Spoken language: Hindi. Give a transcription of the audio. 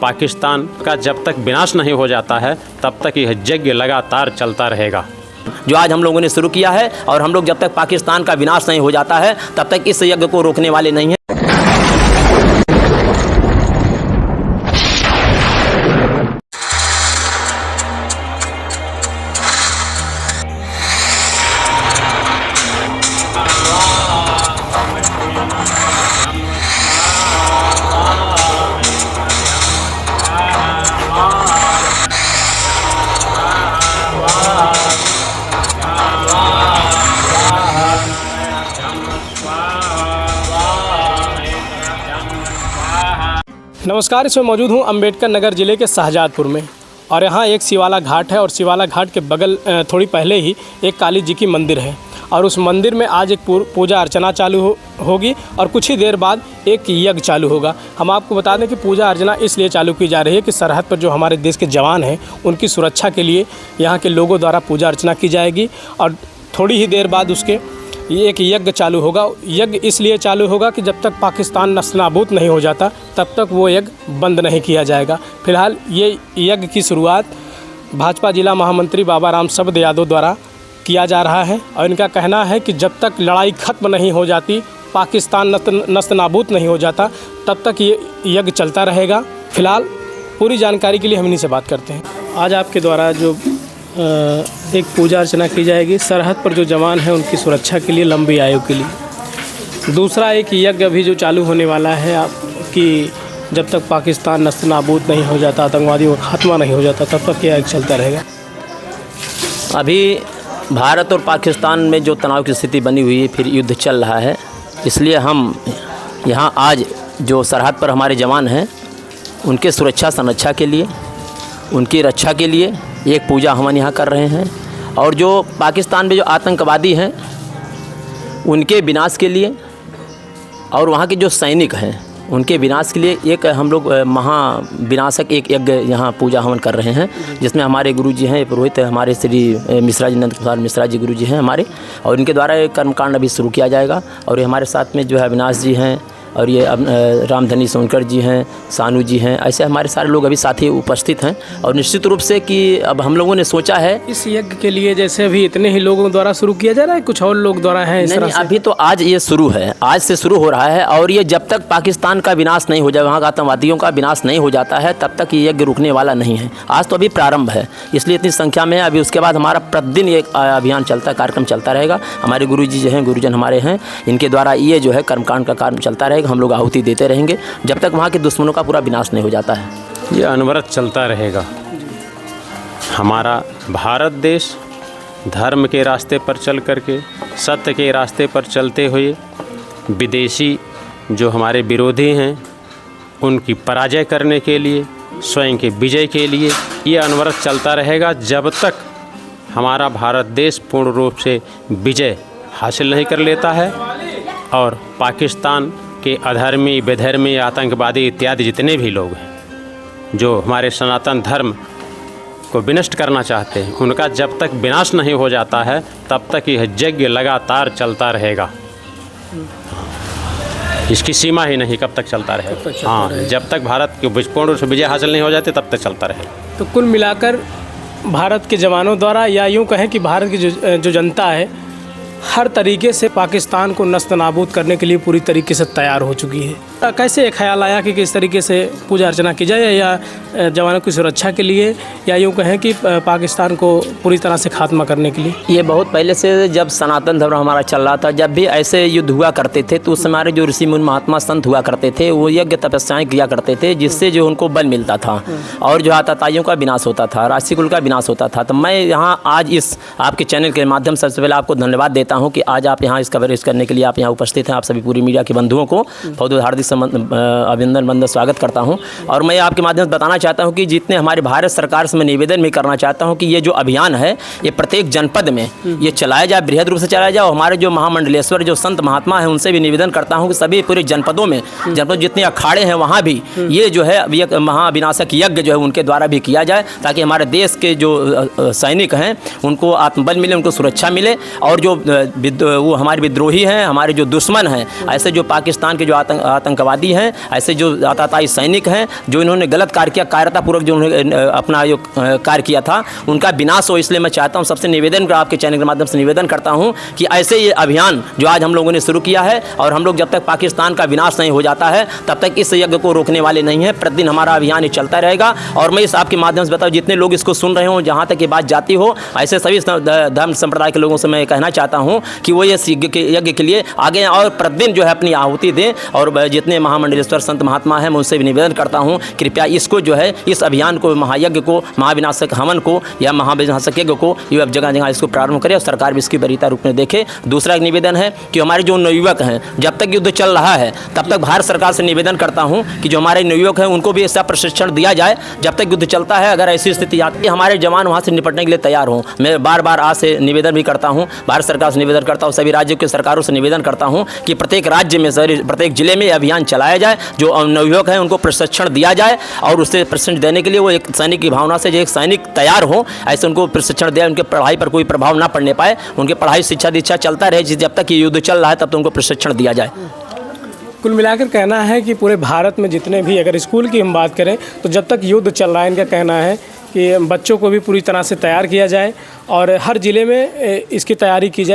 पाकिस्तान का जब तक विनाश नहीं हो जाता है तब तक यह यज्ञ लगातार चलता रहेगा। जो आज हम लोगों ने शुरू किया है, और हम लोग जब तक पाकिस्तान का विनाश नहीं हो जाता है तब तक इस यज्ञ को रोकने वाले नहीं हैं। नमस्कार, इसमें मौजूद हूँ अम्बेडकर नगर ज़िले के शाहजादपुर में, और यहाँ एक शिवाला घाट है और शिवाला घाट के बगल थोड़ी पहले ही एक काली जी की मंदिर है, और उस मंदिर में आज एक पूजा अर्चना चालू होगी और कुछ ही देर बाद एक यज्ञ चालू होगा। हम आपको बता दें कि पूजा अर्चना इसलिए चालू की जा रही है कि सरहद पर जो हमारे देश के जवान हैं उनकी सुरक्षा के लिए यहाँ के लोगों द्वारा पूजा अर्चना की जाएगी, और थोड़ी ही देर बाद उसके एक यज्ञ चालू होगा। यज्ञ इसलिए चालू होगा कि जब तक पाकिस्तान नस्तानाबूद नहीं हो जाता तब तक वो यज्ञ बंद नहीं किया जाएगा। फिलहाल ये यज्ञ की शुरुआत भाजपा जिला महामंत्री बाबा राम शब्द यादव द्वारा किया जा रहा है, और इनका कहना है कि जब तक लड़ाई ख़त्म नहीं हो जाती, पाकिस्तान नस्तानाबूद नहीं हो जाता, तब तक ये यज्ञ चलता रहेगा। फिलहाल पूरी जानकारी के लिए हम इन्हीं से बात करते हैं। आज आपके द्वारा जो एक पूजा अर्चना की जाएगी सरहद पर जो जवान हैं उनकी सुरक्षा के लिए, लंबी आयु के लिए। दूसरा एक यज्ञ अभी जो चालू होने वाला है आपकी, जब तक पाकिस्तान नस्तानाबूद नहीं हो जाता, आतंकवादियों का खात्मा नहीं हो जाता, तब तक यह चलता रहेगा। अभी भारत और पाकिस्तान में जो तनाव की स्थिति बनी हुई है, फिर युद्ध चल रहा है, इसलिए हम यहाँ आज जो सरहद पर हमारे जवान हैं उनके सुरक्षा संरक्षा के लिए, उनकी रक्षा के लिए एक पूजा हम यहाँ कर रहे हैं, और जो पाकिस्तान में जो आतंकवादी हैं उनके विनाश के लिए और वहाँ के जो सैनिक हैं उनके विनाश के लिए एक हम लोग महाविनाशक एक यज्ञ यहाँ पूजा हवन कर रहे हैं, जिसमें हमारे गुरु जी हैं, पुरोहित हमारे श्री मिश्रा जी, नंद प्रसाद मिश्रा जी गुरु जी हैं हमारे, और इनके द्वारा एक कर्मकांड अभी शुरू किया जाएगा। और ये हमारे साथ में जो है अविनाश जी हैं, और ये रामधनी सोनकर जी हैं, सानू जी हैं, ऐसे हमारे सारे लोग अभी साथी उपस्थित हैं। और निश्चित रूप से कि अब हम लोगों ने सोचा है इस यज्ञ के लिए, जैसे अभी इतने ही लोगों द्वारा शुरू किया जा रहा है, कुछ और लोग द्वारा है इस तरह से? अभी तो आज ये शुरू है, आज से शुरू हो रहा है, और ये जब तक पाकिस्तान का विनाश नहीं हो जाए, वहाँ का आतंकवादियों का विनाश नहीं हो जाता है, तब तक ये यज्ञ रुकने वाला नहीं है। आज तो अभी प्रारंभ है, इसलिए इतनी संख्या में है। अभी उसके बाद हमारा प्रतिदिन एक अभियान चलता, कार्यक्रम चलता रहेगा। हमारे गुरु जी जो हैं, गुरुजन हमारे हैं, इनके द्वारा ये जो है कर्मकांड का कार्य चलता रहेगा। हम लोग आहुति देते रहेंगे जब तक वहाँ के दुश्मनों का पूरा विनाश नहीं हो जाता है। ये अनवरत चलता रहेगा। हमारा भारत देश धर्म के रास्ते पर चल करके, सत्य के रास्ते पर चलते हुए विदेशी जो हमारे विरोधी हैं उनकी पराजय करने के लिए, स्वयं के विजय के लिए ये अनवरत चलता रहेगा, जब तक हमारा भारत देश पूर्ण रूप से विजय हासिल नहीं कर लेता है। और पाकिस्तान के अधर्मी, विधर्मी, आतंकवादी इत्यादि जितने भी लोग हैं जो हमारे सनातन धर्म को विनष्ट करना चाहते हैं, उनका जब तक विनाश नहीं हो जाता है तब तक यह यज्ञ लगातार चलता रहेगा। इसकी सीमा ही नहीं, कब तक चलता रहेगा। हाँ, जब तक भारत के पूर्ण रूप से विजय हासिल नहीं हो जाती तब तक चलता रहेगा। तो कुल मिलाकर भारत के जवानों द्वारा, या यूँ कहें कि भारत की जो जनता है, हर तरीके से पाकिस्तान को नस्तानाबूद करने के लिए पूरी तरीके से तैयार हो चुकी है। कैसे ख्याल आया कि किस तरीके से पूजा अर्चना की जाए, या जवानों की सुरक्षा के लिए, या यूँ कहें कि पाकिस्तान को पूरी तरह से खात्मा करने के लिए? ये बहुत पहले से, जब सनातन धर्म हमारा चल रहा था, जब भी ऐसे युद्ध हुआ करते थे तो उस हमारे जो ऋषि मुनि महात्मा संत हुआ करते थे वो यज्ञ तपस्याएं किया करते थे, जिससे जो उनको बल मिलता था और जो आतताइयों का विनाश होता था, राशि कुल का विनाश होता था। तो मैं यहाँ आज इस आपके चैनल के माध्यम से सबसे पहले आपको धन्यवाद देता हूँ कि आज आप यहाँ इस कवरेज करने के लिए आप यहाँ उपस्थित हैं। आप सभी पूरी मीडिया के बंधुओं को बहुत हार्दिक अभिनंदन बंदन स्वागत करता हूँ। और मैं आपके माध्यम से बताना चाहता हूँ कि जितने हमारे भारत सरकार से मैं निवेदन भी करना चाहता हूँ कि ये जो अभियान है ये प्रत्येक जनपद में ये चलाया जाए, बृहद रूप से चलाया जाए। और हमारे जो महामंडलेश्वर जो संत महात्मा हैं उनसे भी निवेदन करता हूँ कि सभी पूरे जनपदों में, जनपद जितने अखाड़े हैं वहाँ भी ये जो है महाविनाशक यज्ञ जो है उनके द्वारा भी किया जाए, ताकि हमारे देश के जो सैनिक हैं उनको आत्मबल मिले, उनको सुरक्षा मिले। और जो वो हमारे विद्रोही हैं, हमारे जो दुश्मन हैं, ऐसे जो पाकिस्तान के जो आतंकवादी आतंकवादी हैं, ऐसे जो आतताई सैनिक हैं, जो इन्होंने गलत कार्य किया, कायरतापूर्वक जो उन्होंने अपना जो कार्य किया था, उनका विनाश हो। इसलिए मैं चाहता हूँ, सबसे निवेदन आपके चैनल के माध्यम से निवेदन करता हूँ कि ऐसे ये अभियान जो आज हम लोगों ने शुरू किया है, और हम लोग जब तक पाकिस्तान का विनाश नहीं हो जाता है तब तक इस यज्ञ को रोकने वाले नहीं हैं। प्रतिदिन हमारा अभियान ये चलता रहेगा। और मैं इस आपके माध्यम से बताऊँ, जितने लोग इसको सुन रहे हों, जहाँ तक ये बात जाती हो, ऐसे सभी धर्म संप्रदाय के लोगों से मैं कहना चाहता हूँ कि वो ये यज्ञ के लिए आगे और प्रतिदिन जो है अपनी आहुति दें। और जितने महामंडलेश्वर संत महात्मा हैं, मैं उनसे भी निवेदन करता हूँ, कृपया इसको जो है, इस अभियान को, महायज्ञ को, महाविनाशक हवन को या महाविनाशक यज्ञ को ये अब जगह जगह इसको प्रारंभ करे और सरकार भी इसकी वरीयता रूप में देखे। दूसरा एक निवेदन है कि हमारे जो नवयुवक हैं, जब तक युद्ध चल रहा है तब तक भारत सरकार से निवेदन करता हूँ कि जो हमारे नवयुवक हैं उनको भी ऐसा प्रशिक्षण दिया जाए। जब तक युद्ध चलता है, अगर ऐसी स्थिति आती है, हमारे जवान वहाँ से निपटने के लिए तैयार हों। मैं बार बार आज से निवेदन भी करता हूँ, भारत सरकार से निवेदन करता हूँ, सभी राज्यों के सरकारों से निवेदन करता हूँ कि प्रत्येक राज्य में, प्रत्येक जिले में अभियान चलाया जाए। जो नवयुवक हैं उनको प्रशिक्षण दिया जाए और उससे प्रशिक्षण देने के लिए वो एक सैनिक की भावना से जो एक सैनिक तैयार हो, ऐसे उनको प्रशिक्षण दिया, उनके पढ़ाई पर कोई प्रभाव ना पड़ने पाए, उनके पढ़ाई शिक्षा दीक्षा चलता रहे। जब तक ये युद्ध चल रहा है तब तक उनको प्रशिक्षण दिया जाए। कुल मिलाकर कहना है कि पूरे भारत में जितने भी, अगर स्कूल की हम बात करें तो जब तक युद्ध चल रहा है, इनका कहना है कि बच्चों को भी पूरी तरह से तैयार किया जाए और हर ज़िले में इसकी तैयारी की जाए।